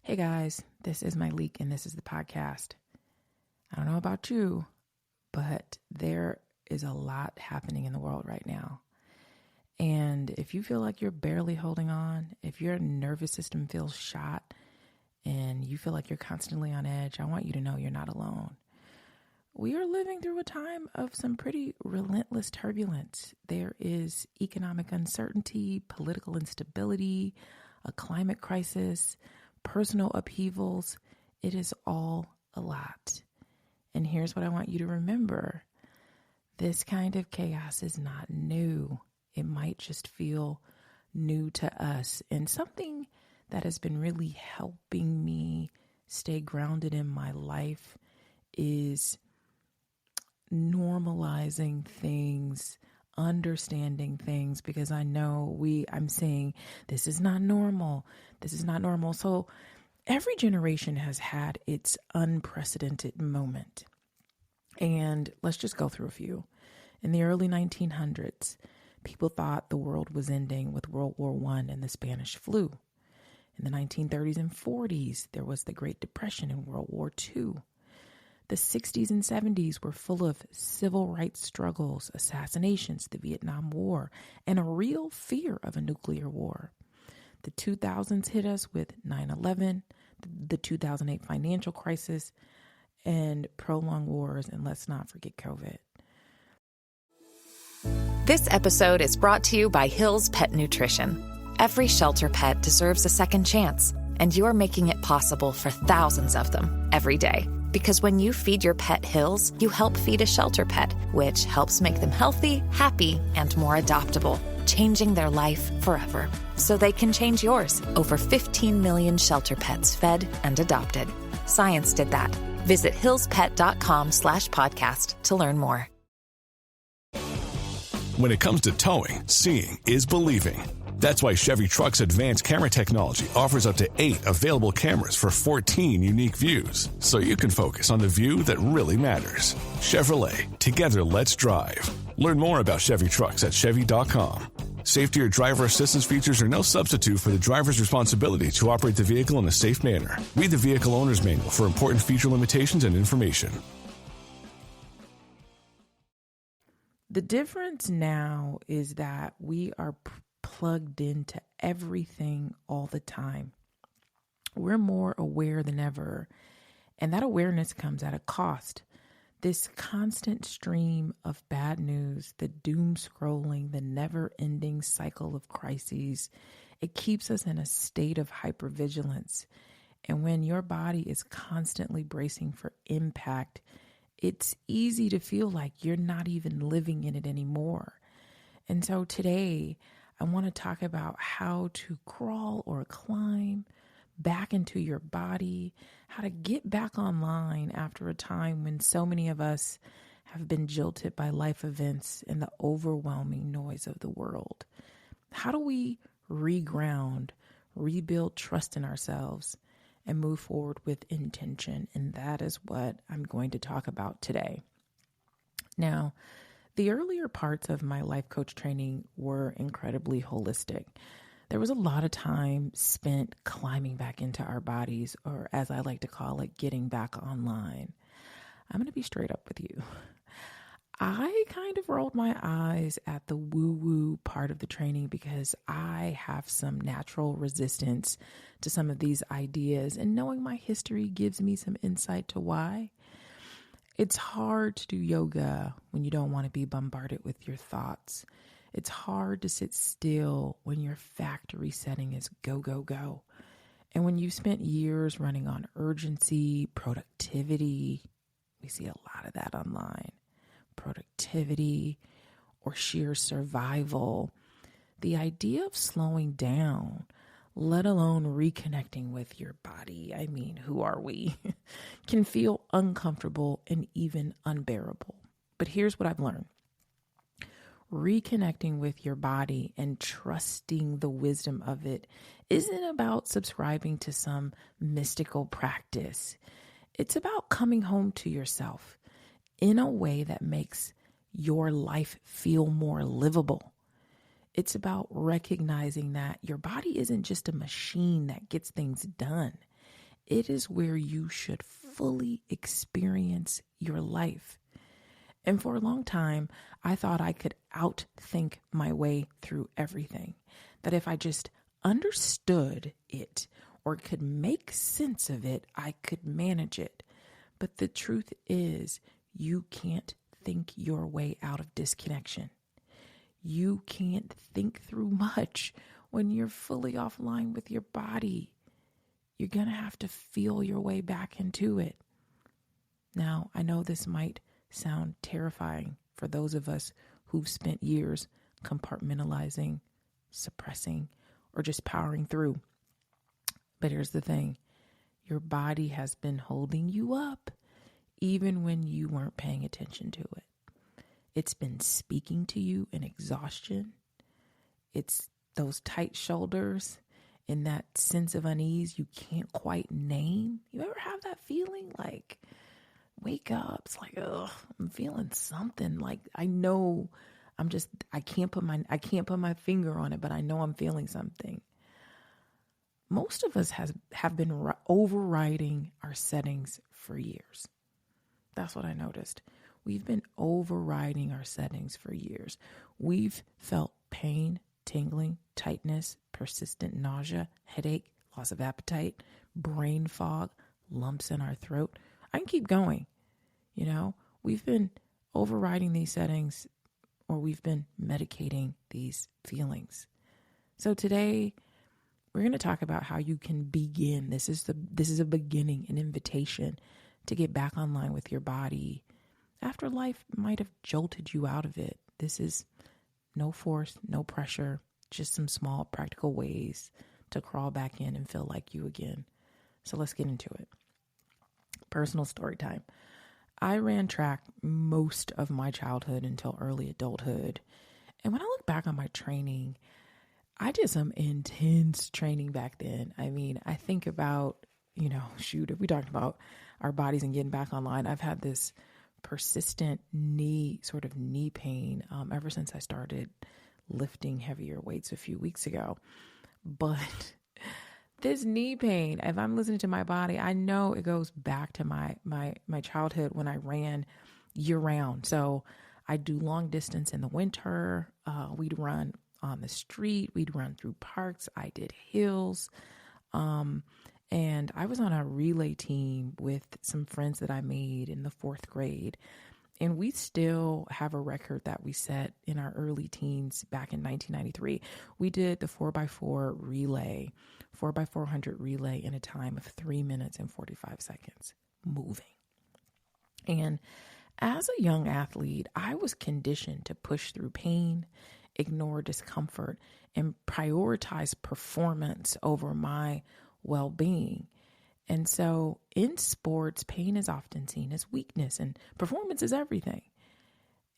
Hey guys, this is my leak and this is the podcast. I don't know about you, but there is a lot happening in the world right now. And if you feel like you're barely holding on, if your nervous system feels shot and you feel like you're constantly on edge, I want you to know you're not alone. We are living through a time of some pretty relentless turbulence. There is economic uncertainty, political instability, a climate crisis, personal upheavals. It is all a lot. And here's what I want you to remember. This kind of chaos is not new. It might just feel new to us. And something that has been really helping me stay grounded in my life is normalizing things, understanding things, because I know I'm saying this is not normal. This is not normal. So every generation has had its unprecedented moment. And let's just go through a few. In the early 1900s, people thought the world was ending with World War I and the Spanish flu. In the 1930s and 40s, there was the Great Depression and World War II. The 60s and 70s were full of civil rights struggles, assassinations, the Vietnam War, and a real fear of a nuclear war. The 2000s hit us with 9/11, the 2008 financial crisis, and prolonged wars, and let's not forget COVID. This episode is brought to you by Hill's Pet Nutrition. Every shelter pet deserves a second chance, and you're making it possible for thousands of them every day. Because when you feed your pet Hills, you help feed a shelter pet, which helps make them healthy, happy, and more adoptable, changing their life forever. So they can change yours. Over 15 million shelter pets fed and adopted. Science did that. Visit hillspet.com/podcast to learn more. When it comes to towing, seeing is believing. That's why Chevy Truck's advanced camera technology offers up to 8 available cameras for 14 unique views, so you can focus on the view that really matters. Chevrolet, together let's drive. Learn more about Chevy Trucks at Chevy.com. Safety or driver assistance features are no substitute for the driver's responsibility to operate the vehicle in a safe manner. Read the vehicle owner's manual for important feature limitations and information. The difference now is that we are plugged into everything all the time. We're more aware than ever, and that awareness comes at a cost. This constant stream of bad news, the doom scrolling, the never-ending cycle of crises, it keeps us in a state of hypervigilance. And when your body is constantly bracing for impact, it's easy to feel like you're not even living in it anymore. And so today, I want to talk about how to crawl or climb back into your body, how to get back online after a time when so many of us have been jilted by life events and the overwhelming noise of the world. How do we reground, rebuild trust in ourselves, and move forward with intention? And that is what I'm going to talk about today. Now, the earlier parts of my life coach training were incredibly holistic. There was a lot of time spent climbing back into our bodies, or as I like to call it, getting back online. I'm going to be straight up with you. I kind of rolled my eyes at the woo-woo part of the training because I have some natural resistance to some of these ideas, and knowing my history gives me some insight to why. It's hard to do yoga when you don't want to be bombarded with your thoughts. It's hard to sit still when your factory setting is go, go, go. And when you've spent years running on urgency, productivity, we see a lot of that online, productivity or sheer survival, the idea of slowing down, let alone reconnecting with your body, I mean, who are we, can feel uncomfortable and even unbearable. But here's what I've learned. Reconnecting with your body and trusting the wisdom of it isn't about subscribing to some mystical practice. It's about coming home to yourself in a way that makes your life feel more livable. It's about recognizing that your body isn't just a machine that gets things done. it is where you should fully experience your life. And for a long time, I thought I could outthink my way through everything. That if I just understood it or could make sense of it, I could manage it. But the truth is, you can't think your way out of disconnection. You can't think through much when you're fully offline with your body. You're going to have to feel your way back into it. Now, I know this might sound terrifying for those of us who've spent years compartmentalizing, suppressing, or just powering through. But here's the thing. Your body has been holding you up even when you weren't paying attention to it. It's been speaking to you in exhaustion. It's those tight shoulders and that sense of unease you can't quite name. You ever have that feeling like, wake up, it's like, ugh, I'm feeling something. Like I know I can't put my finger on it, but I know I'm feeling something. Most of us have been overriding our settings for years. That's what I noticed. We've been overriding our settings for years. We've felt pain, tingling, tightness, persistent nausea, headache, loss of appetite, brain fog, lumps in our throat. I can keep going. We've been overriding these settings, or we've been medicating these feelings. So today we're going to talk about how you can begin. This is a beginning, an invitation to get back online with your body after life might have jolted you out of it. This is no force, no pressure, just some small practical ways to crawl back in and feel like you again. So let's get into it. Personal story time. I ran track most of my childhood until early adulthood. And when I look back on my training, I did some intense training back then. I mean, I think about, if we talked about our bodies and getting back online, I've had this persistent knee pain ever since I started lifting heavier weights a few weeks ago. But this knee pain, if I'm listening to my body, I know it goes back to my childhood when I ran year round. So I do long distance in the winter. We'd run on the street. We'd run through parks. I did hills. And I was on a relay team with some friends that I made in the 4th grade. And we still have a record that we set in our early teens back in 1993. We did the 4x4 relay, 4x400 relay in a time of 3 minutes and 45 seconds moving. And as a young athlete, I was conditioned to push through pain, ignore discomfort, and prioritize performance over my well-being. And so in sports, pain is often seen as weakness and performance is everything.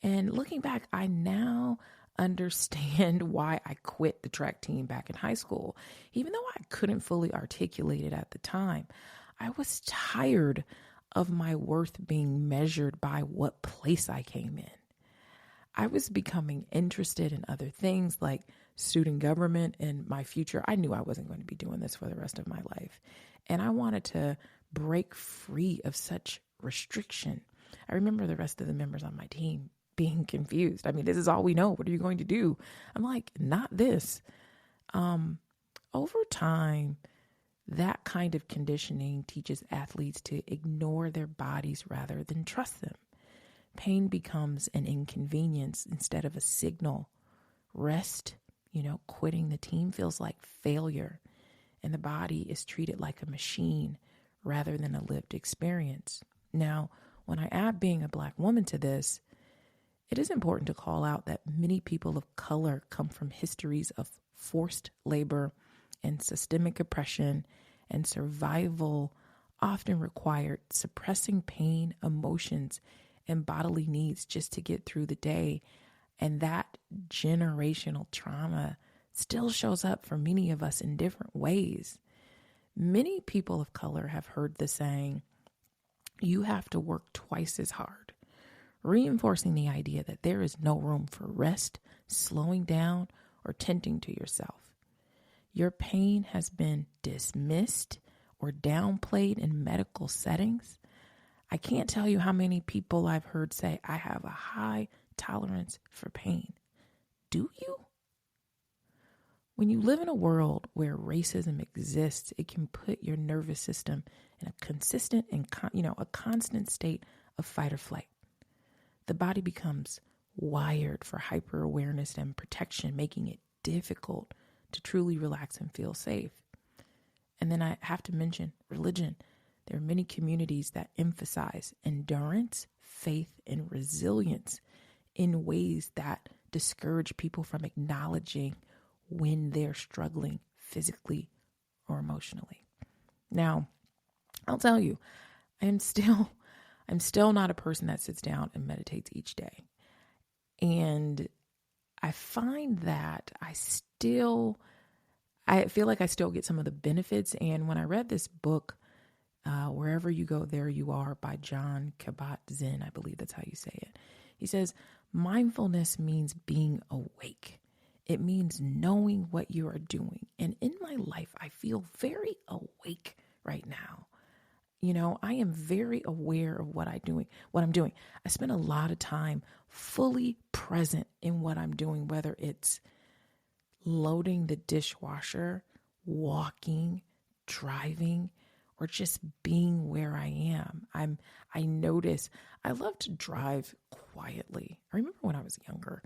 And looking back, I now understand why I quit the track team back in high school. Even though I couldn't fully articulate it at the time, I was tired of my worth being measured by what place I came in. I was becoming interested in other things like student government and my future. I knew I wasn't going to be doing this for the rest of my life. And I wanted to break free of such restriction. I remember the rest of the members on my team being confused. I mean, this is all we know. What are you going to do? I'm like, not this. Over time, that kind of conditioning teaches athletes to ignore their bodies rather than trust them. Pain becomes an inconvenience instead of a signal. Rest, quitting the team feels like failure, and the body is treated like a machine rather than a lived experience. Now, when I add being a Black woman to this, it is important to call out that many people of color come from histories of forced labor and systemic oppression, and survival often required suppressing pain, emotions, and bodily needs just to get through the day. And that generational trauma still shows up for many of us in different ways. Many people of color have heard the saying, you have to work twice as hard, reinforcing the idea that there is no room for rest, slowing down, or tending to yourself. Your pain has been dismissed or downplayed in medical settings. I can't tell you how many people I've heard say, I have a high tolerance for pain. Do you? When you live in a world where racism exists, it can put your nervous system in a consistent and a constant state of fight or flight. The body becomes wired for hyper awareness and protection, making it difficult to truly relax and feel safe. And then I have to mention religion. There are many communities that emphasize endurance, faith, and resilience in ways that discourage people from acknowledging when they're struggling physically or emotionally. Now, I'll tell you, I'm still not a person that sits down and meditates each day. And I find that I feel like I still get some of the benefits. And when I read this book, Wherever You Go, There You Are by John Kabat-Zinn, I believe that's how you say it. He says, mindfulness means being awake. It means knowing what you are doing. And in my life, I feel very awake right now. I am very aware of what I'm doing. I spend a lot of time fully present in what I'm doing, whether it's loading the dishwasher, walking, driving, or just being where I am. I notice I love to drive quietly. I remember when I was younger,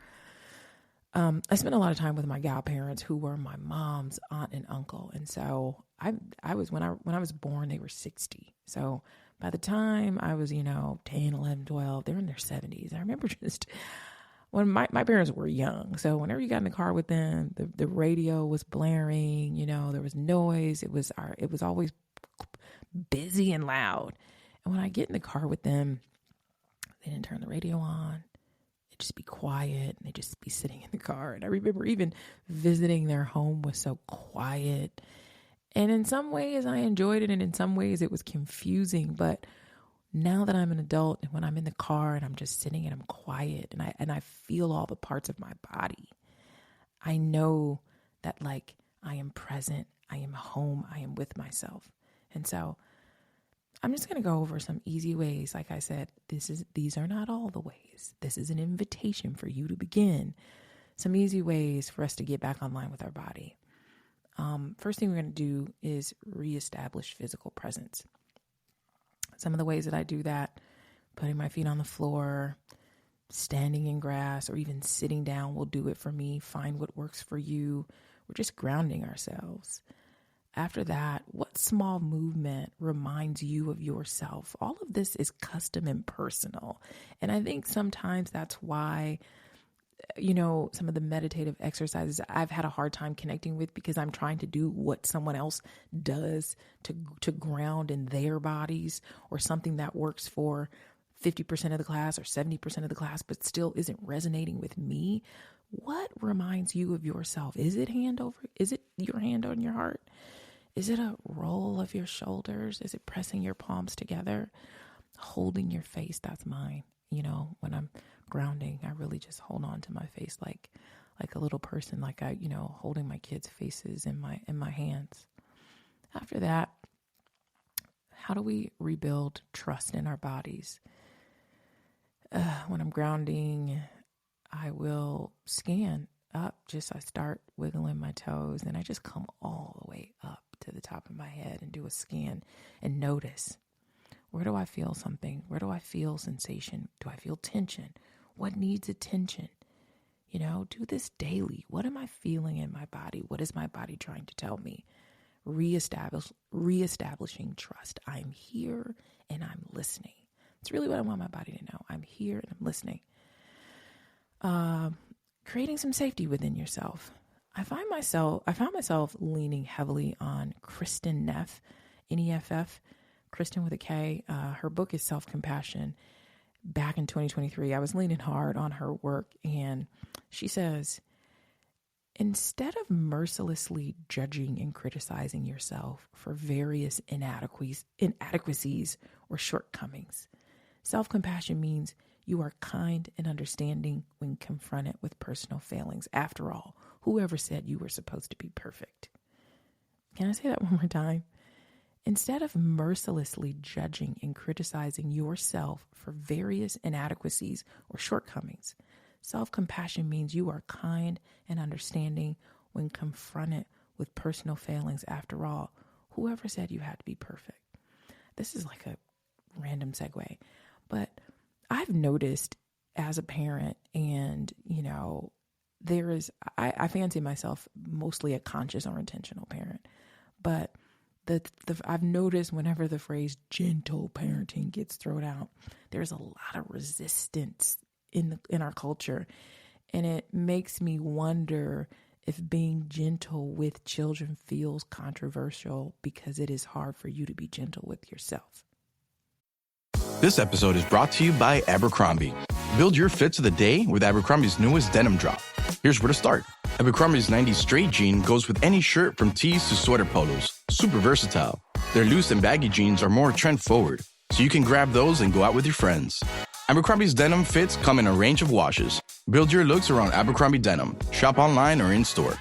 I spent a lot of time with my gal parents who were my mom's aunt and uncle. And so I was, when I was born, they were 60. So by the time I was, 10, 11, 12, they're in their 70s. I remember just when my parents were young. So whenever you got in the car with them, the radio was blaring, there was noise. It was always busy and loud. And when I get in the car with them, they didn't turn the radio on. Just be quiet, and they just be sitting in the car. And I remember even visiting their home was so quiet. And in some ways I enjoyed it, and in some ways it was confusing. But now that I'm an adult, and when I'm in the car and I'm just sitting and I'm quiet and I feel all the parts of my body, I know that I am present, I am home, I am with myself. And so I'm just going to go over some easy ways. Like I said, these are not all the ways. This is an invitation for you to begin. Some easy ways for us to get back online with our body. First thing we're going to do is reestablish physical presence. Some of the ways that I do that, putting my feet on the floor, standing in grass, or even sitting down will do it for me. Find what works for you. We're just grounding ourselves. After that, what small movement reminds you of yourself? All of this is custom and personal. And I think sometimes that's why, some of the meditative exercises I've had a hard time connecting with, because I'm trying to do what someone else does to ground in their bodies, or something that works for 50% of the class or 70% of the class, but still isn't resonating with me. What reminds you of yourself? Is it your hand on your heart? Is it a roll of your shoulders? Is it pressing your palms together? Holding your face, that's mine. When I'm grounding, I really just hold on to my face like a little person, like I, holding my kids' faces in my hands. After that, how do we rebuild trust in our bodies? When I'm grounding, I will scan up. I start wiggling my toes, and I just come all the way up to the top of my head and do a scan and notice, where do I feel something? Where do I feel sensation? Do I feel tension? What needs attention? Do this daily. What am I feeling in my body? What is my body trying to tell me? Reestablishing trust. I'm here and I'm listening. It's really what I want my body to know. I'm here and I'm listening. Creating some safety within yourself. I found myself leaning heavily on Kristin Neff, N-E-F-F, Kristin with a K. Her book is Self-Compassion. Back in 2023, I was leaning hard on her work, and she says, instead of mercilessly judging and criticizing yourself for various inadequacies or shortcomings, self-compassion means you are kind and understanding when confronted with personal failings. After all, whoever said you were supposed to be perfect? Can I say that one more time? Instead of mercilessly judging and criticizing yourself for various inadequacies or shortcomings, self-compassion means you are kind and understanding when confronted with personal failings. After all, whoever said you had to be perfect? This is like a random segue, but I've noticed as a parent, and I fancy myself mostly a conscious or intentional parent, but I've noticed whenever the phrase gentle parenting gets thrown out, there's a lot of resistance in our culture, and it makes me wonder if being gentle with children feels controversial because it is hard for you to be gentle with yourself. This episode is brought to you by Abercrombie. Build your fits of the day with Abercrombie's newest denim drop. Here's where to start. Abercrombie's 90s straight jean goes with any shirt from tees to sweater polos. Super versatile. Their loose and baggy jeans are more trend forward, so you can grab those and go out with your friends. Abercrombie's denim fits come in a range of washes. Build your looks around Abercrombie denim. Shop online or in store.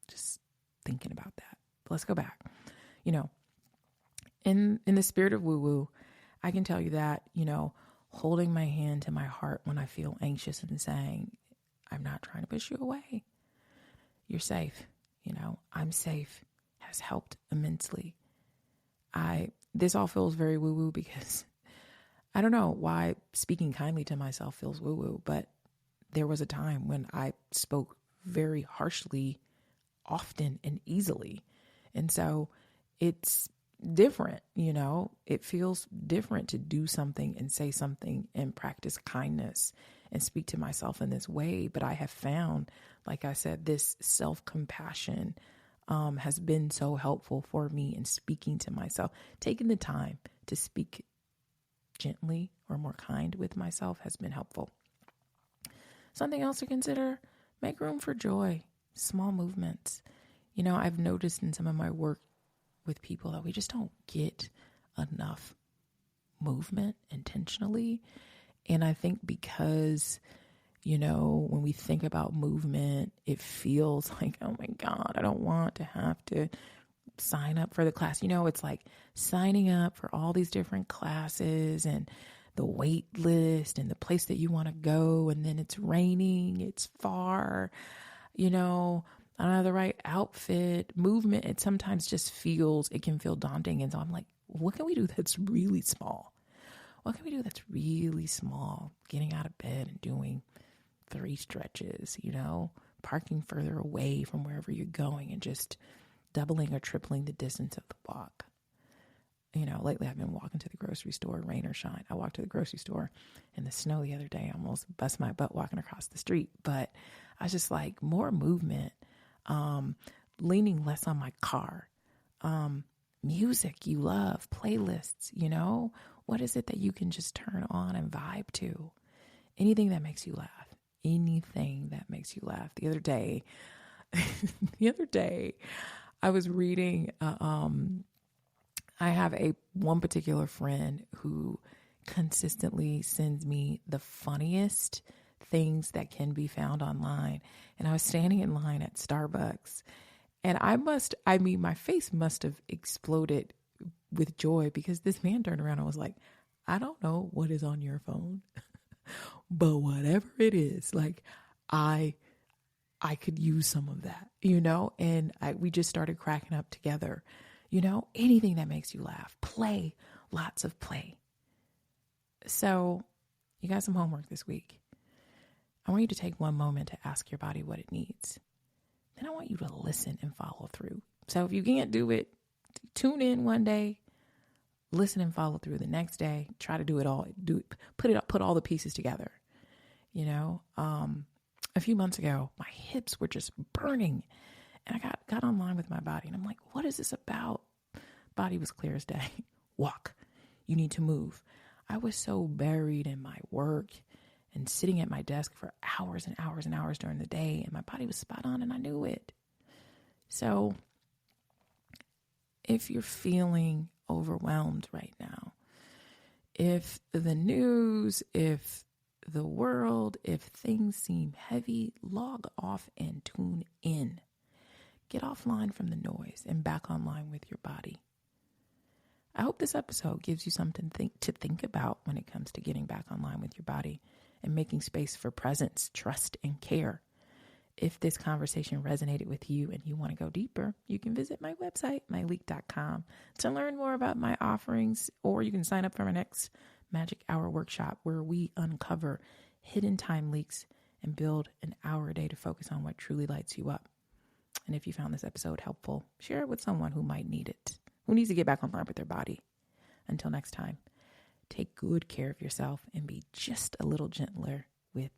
Just thinking about that. Let's go back. In the spirit of woo-woo, I can tell you that, holding my hand to my heart when I feel anxious and saying, I'm not trying to push you away. You're safe. I'm safe has helped immensely. This all feels very woo-woo because I don't know why speaking kindly to myself feels woo-woo, but there was a time when I spoke very harshly, often and easily. And so it's different, it feels different to do something and say something and practice kindness and speak to myself in this way. But I have found, like I said, this self-compassion has been so helpful for me in speaking to myself. Taking the time to speak gently or more kind with myself has been helpful. Something else to consider, make room for joy, small movements. I've noticed in some of my work with people that we just don't get enough movement intentionally. And I think because, when we think about movement, it feels like, oh my God, I don't want to have to sign up for the class. It's like signing up for all these different classes and the wait list and the place that you want to go. And then it's raining, it's far, I don't have the right outfit, movement. It sometimes just it can feel daunting. And so I'm like, what can we do that's really small? What can we do that's really small? Getting out of bed and doing 3 stretches, parking further away from wherever you're going and just doubling or tripling the distance of the walk. Lately I've been walking to the grocery store, rain or shine. I walked to the grocery store in the snow the other day. I almost bust my butt walking across the street, but I was just like, more movement, leaning less on my car, music you love, playlists, what is it that you can just turn on and vibe to? Anything that makes you laugh. The other day, I was reading, I have one particular friend who consistently sends me the funniest things that can be found online. And I was standing in line at Starbucks, and my face must have exploded with joy because this man turned around and was like, I don't know what is on your phone, but whatever it is, like I could use some of that, and we just started cracking up together, anything that makes you laugh, play, lots of play. So you got some homework this week. I want you to take one moment to ask your body what it needs. Then I want you to listen and follow through. So if you can't do it, tune in one day, listen and follow through the next day. Try to do it all. Put all the pieces together. A few months ago, my hips were just burning, and I got online with my body, and I'm like, what is this about? Body was clear as day. Walk. You need to move. I was so buried in my work and sitting at my desk for hours and hours and hours during the day, and my body was spot on, and I knew it. So if you're feeling overwhelmed right now, if the news, if the world, if things seem heavy, log off and tune in. Get offline from the noise and back online with your body. I hope this episode gives you something to think about when it comes to getting back online with your body and making space for presence, trust, and care. If this conversation resonated with you and you want to go deeper, you can visit my website, myleak.com, to learn more about my offerings, or you can sign up for my next Magic Hour workshop where we uncover hidden time leaks and build an hour a day to focus on what truly lights you up. And if you found this episode helpful, share it with someone who might need it, who needs to get back online with their body. Until next time, take good care of yourself and be just a little gentler with